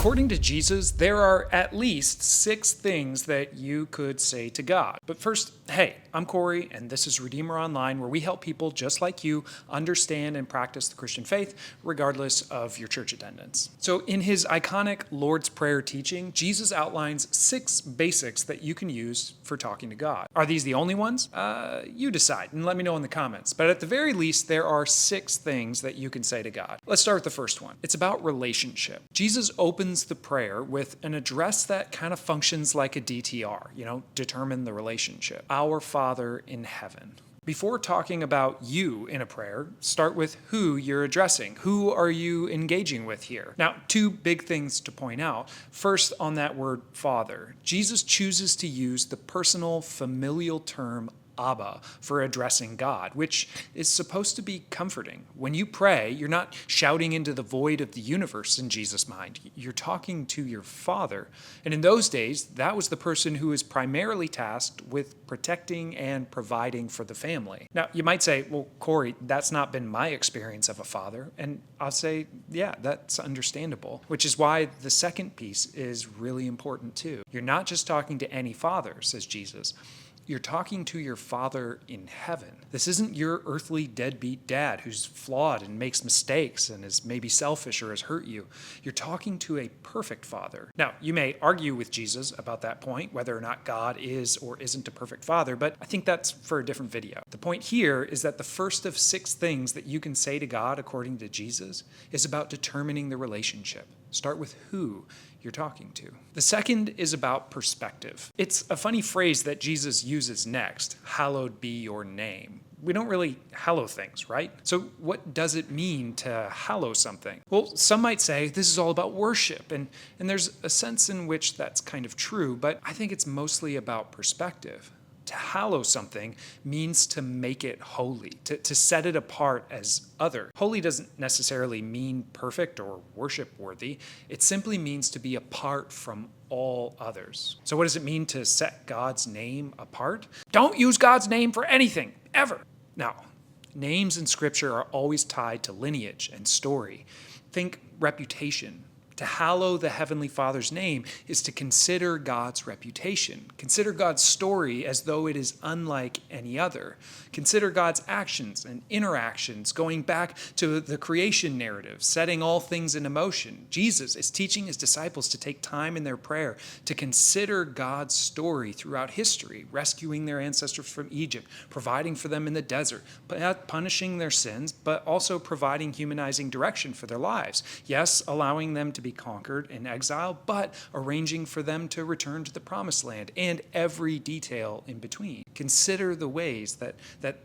According to Jesus, there are at least 6 things that you could say to God. But first, hey, I'm Corey, and this is Redeemer Online, where we help people just like you understand and practice the Christian faith, regardless of your church attendance. So in his iconic Lord's Prayer teaching, Jesus outlines 6 basics that you can use for talking to God. Are these the only ones? You decide, and let me know in the comments. But at the very least, there are 6 things that you can say to God. Let's start with the first one. It's about relationship. Jesus opens the prayer with an address that kind of functions like a DTR, determine the relationship. Our Father in heaven. Before talking about you in a prayer, start with who you're addressing. Who are you engaging with here? Now, 2 big things to point out. First, on that word Father, Jesus chooses to use the personal, familial term Abba for addressing God, which is supposed to be comforting. When you pray, you're not shouting into the void of the universe in Jesus' mind. You're talking to your Father. And in those days, that was the person who is primarily tasked with protecting and providing for the family. Now, you might say, well, Corey, that's not been my experience of a father. And I'll say, yeah, that's understandable, which is why the second piece is really important too. You're not just talking to any father, says Jesus. You're talking to your Father in heaven. This isn't your earthly deadbeat dad who's flawed and makes mistakes and is maybe selfish or has hurt you. You're talking to a perfect Father. Now, you may argue with Jesus about that point, whether or not God is or isn't a perfect Father, but I think that's for a different video. The point here is that the first of 6 things that you can say to God, according to Jesus, is about determining the relationship. Start with who you're talking to. The second is about perspective. It's a funny phrase that Jesus uses next, hallowed be your name. We don't really hallow things, right? So what does it mean to hallow something? Well, some might say this is all about worship, and there's a sense in which that's kind of true, but I think it's mostly about perspective. To hallow something means to make it holy, to set it apart as other. Holy doesn't necessarily mean perfect or worship-worthy. It simply means to be apart from all others. So what does it mean to set God's name apart? Don't use God's name for anything, ever. Now, names in Scripture are always tied to lineage and story. Think reputation. To hallow the Heavenly Father's name is to consider God's reputation. Consider God's story as though it is unlike any other. Consider God's actions and interactions going back to the creation narrative, setting all things into motion. Jesus is teaching his disciples to take time in their prayer to consider God's story throughout history, rescuing their ancestors from Egypt, providing for them in the desert, not punishing their sins, but also providing humanizing direction for their lives. Yes, allowing them to be conquered in exile, but arranging for them to return to the promised land and every detail in between. Consider the ways that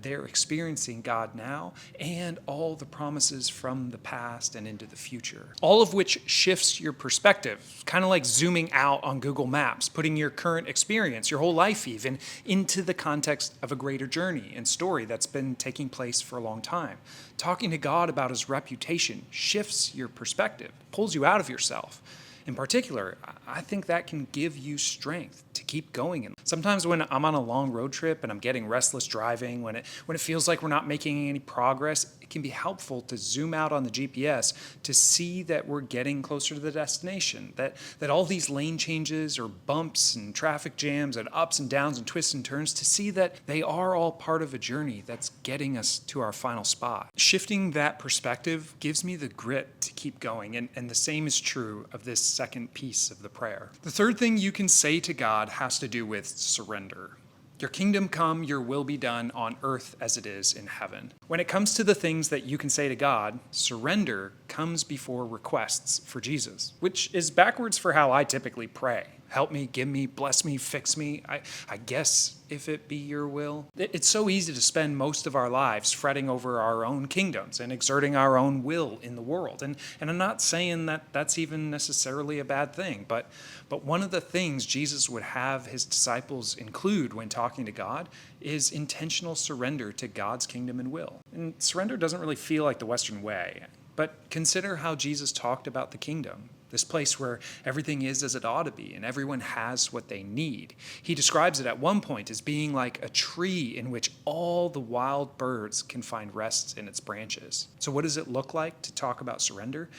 they're experiencing God now and all the promises from the past and into the future. All of which shifts your perspective, kind of like zooming out on Google Maps, putting your current experience, your whole life even, into the context of a greater journey and story that's been taking place for a long time. Talking to God about his reputation shifts your perspective, pulls you out of yourself. In particular, I think that can give you strength to keep going. Sometimes when I'm on a long road trip and I'm getting restless driving, when it feels like we're not making any progress, it can be helpful to zoom out on the GPS to see that we're getting closer to the destination, that all these lane changes or bumps and traffic jams and ups and downs and twists and turns, to see that they are all part of a journey that's getting us to our final spot. Shifting that perspective gives me the grit to keep going, and the same is true of this second piece of the prayer. The third thing you can say to God has to do with surrender. Your kingdom come, your will be done on earth as it is in heaven. When it comes to the things that you can say to God, surrender comes before requests for Jesus, which is backwards for how I typically pray. Help me, give me, bless me, fix me. I guess if it be your will. It's so easy to spend most of our lives fretting over our own kingdoms and exerting our own will in the world. And I'm not saying that that's even necessarily a bad thing, but one of the things Jesus would have his disciples include when talking to God is intentional surrender to God's kingdom and will. And surrender doesn't really feel like the Western way, but consider how Jesus talked about the kingdom. This place where everything is as it ought to be and everyone has what they need. He describes it at one point as being like a tree in which all the wild birds can find rest in its branches. So what does it look like to talk about surrender?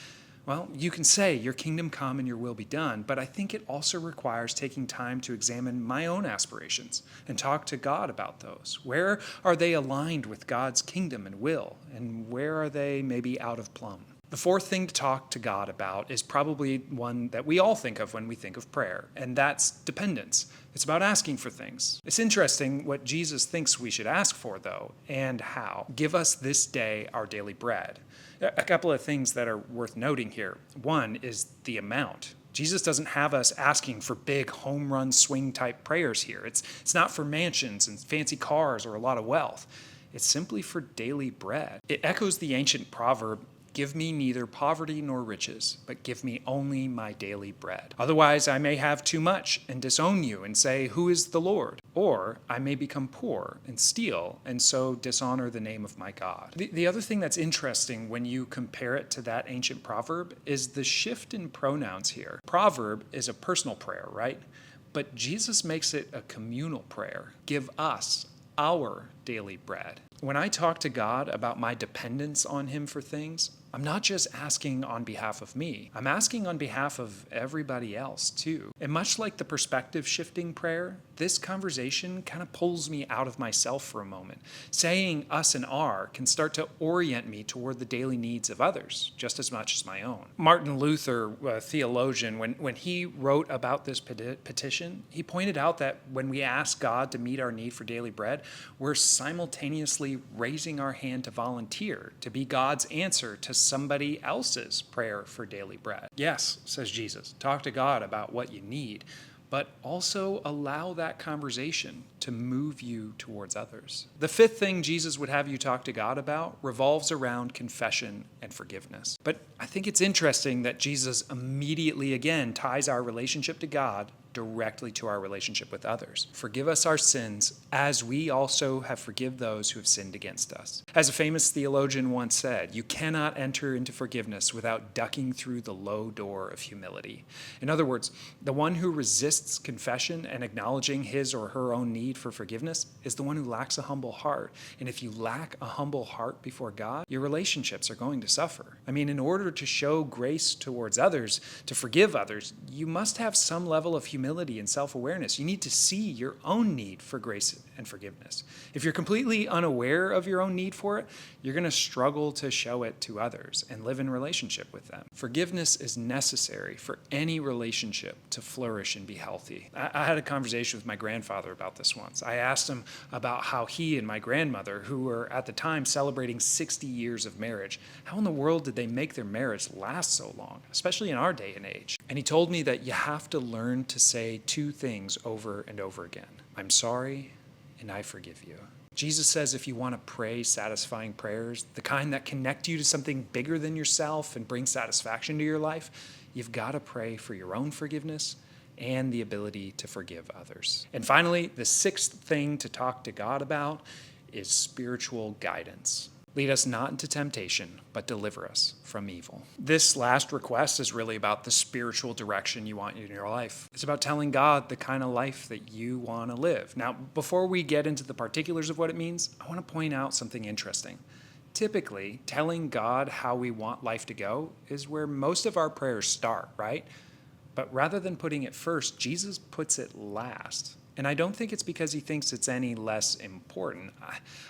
Well, you can say, your kingdom come and your will be done, but I think it also requires taking time to examine my own aspirations and talk to God about those. Where are they aligned with God's kingdom and will, and where are they maybe out of plumb? The fourth thing to talk to God about is probably one that we all think of when we think of prayer, and that's dependence. It's about asking for things. It's interesting what Jesus thinks we should ask for, though, and how. Give us this day our daily bread. A couple of things that are worth noting here. One is the amount. Jesus doesn't have us asking for big home run swing type prayers here. It's not for mansions and fancy cars or a lot of wealth. It's simply for daily bread. It echoes the ancient proverb, give me neither poverty nor riches, but give me only my daily bread. Otherwise, I may have too much and disown you and say, who is the Lord? Or I may become poor and steal and so dishonor the name of my God. The other thing that's interesting when you compare it to that ancient proverb is the shift in pronouns here. Proverb is a personal prayer, right? But Jesus makes it a communal prayer. Give us our daily bread. When I talk to God about my dependence on Him for things, I'm not just asking on behalf of me. I'm asking on behalf of everybody else too. And much like the perspective shifting prayer, this conversation kind of pulls me out of myself for a moment. Saying us and our can start to orient me toward the daily needs of others, just as much as my own. Martin Luther, a theologian, when he wrote about this petition, he pointed out that when we ask God to meet our need for daily bread, we're simultaneously raising our hand to volunteer, to be God's answer to somebody else's prayer for daily bread. Yes, says Jesus, talk to God about what you need, but also allow that conversation to move you towards others. The fifth thing Jesus would have you talk to God about revolves around confession and forgiveness. But I think it's interesting that Jesus immediately again ties our relationship to God directly to our relationship with others. Forgive us our sins as we also have forgiven those who have sinned against us. As a famous theologian once said, you cannot enter into forgiveness without ducking through the low door of humility. In other words, the one who resists confession and acknowledging his or her own need for forgiveness is the one who lacks a humble heart. And if you lack a humble heart before God, your relationships are going to suffer. I mean, in order to show grace towards others, to forgive others, you must have some level of humility and self-awareness. You need to see your own need for grace and forgiveness. If you're completely unaware of your own need for it, you're going to struggle to show it to others and live in relationship with them. Forgiveness is necessary for any relationship to flourish and be healthy. I had a conversation with my grandfather about this once. I asked him about how he and my grandmother, who were at the time celebrating 60 years of marriage, how in the world did they make their marriage last so long, especially in our day and age? And he told me that you have to learn to say two things over and over again. I'm sorry, and I forgive you. Jesus says if you want to pray satisfying prayers, the kind that connect you to something bigger than yourself and bring satisfaction to your life, you've got to pray for your own forgiveness and the ability to forgive others. And finally, the sixth thing to talk to God about is spiritual guidance. Lead us not into temptation, but deliver us from evil. This last request is really about the spiritual direction you want in your life. It's about telling God the kind of life that you want to live. Now, before we get into the particulars of what it means, I want to point out something interesting. Typically, telling God how we want life to go is where most of our prayers start, right? But rather than putting it first, Jesus puts it last. And I don't think it's because he thinks it's any less important.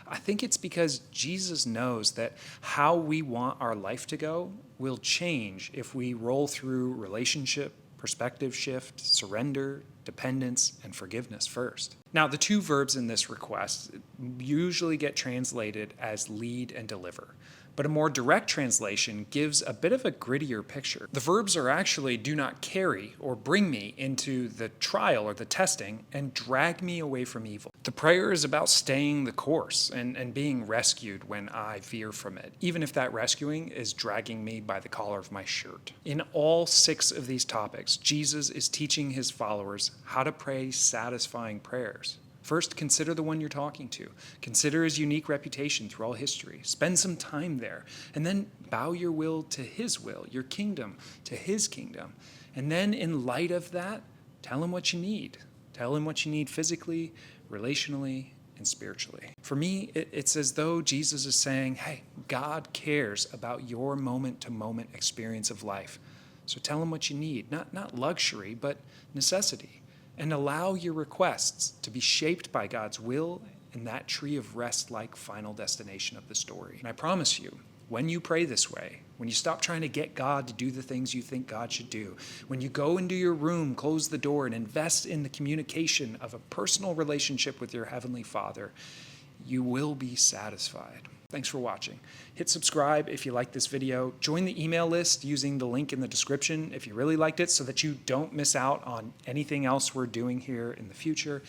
I think it's because Jesus knows that how we want our life to go will change if we roll through relationship, perspective shift, surrender, dependence, and forgiveness first. Now, the two verbs in this request usually get translated as lead and deliver. But a more direct translation gives a bit of a grittier picture. The verbs are actually do not carry or bring me into the trial or the testing and drag me away from evil. The prayer is about staying the course and being rescued when I veer from it, even if that rescuing is dragging me by the collar of my shirt. In all six of these topics, Jesus is teaching his followers how to pray satisfying prayers. First, consider the one you're talking to. Consider his unique reputation through all history. Spend some time there. And then bow your will to his will, your kingdom to his kingdom. And then in light of that, tell him what you need. Tell him what you need physically, relationally, and spiritually. For me, it's as though Jesus is saying, hey, God cares about your moment-to-moment experience of life. So tell him what you need, not luxury, but necessity. And allow your requests to be shaped by God's will in that tree of rest-like final destination of the story. And I promise you, when you pray this way, when you stop trying to get God to do the things you think God should do, when you go into your room, close the door, and invest in the communication of a personal relationship with your Heavenly Father, you will be satisfied. Thanks for watching. Hit subscribe if you like this video. Join the email list using the link in the description if you really liked it so that you don't miss out on anything else we're doing here in the future.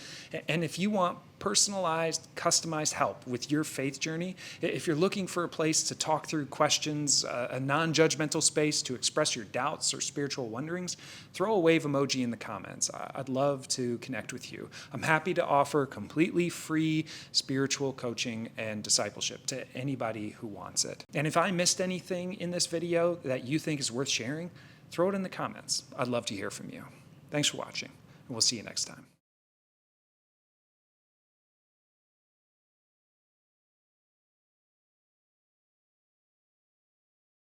And if you want personalized, customized help with your faith journey, if you're looking for a place to talk through questions, a non-judgmental space to express your doubts or spiritual wonderings, throw a wave emoji in the comments. I'd love to connect with you. I'm happy to offer completely free spiritual coaching and discipleship to anybody who wants it. And if I missed anything in this video that you think is worth sharing, throw it in the comments. I'd love to hear from you. Thanks for watching, and we'll see you next time.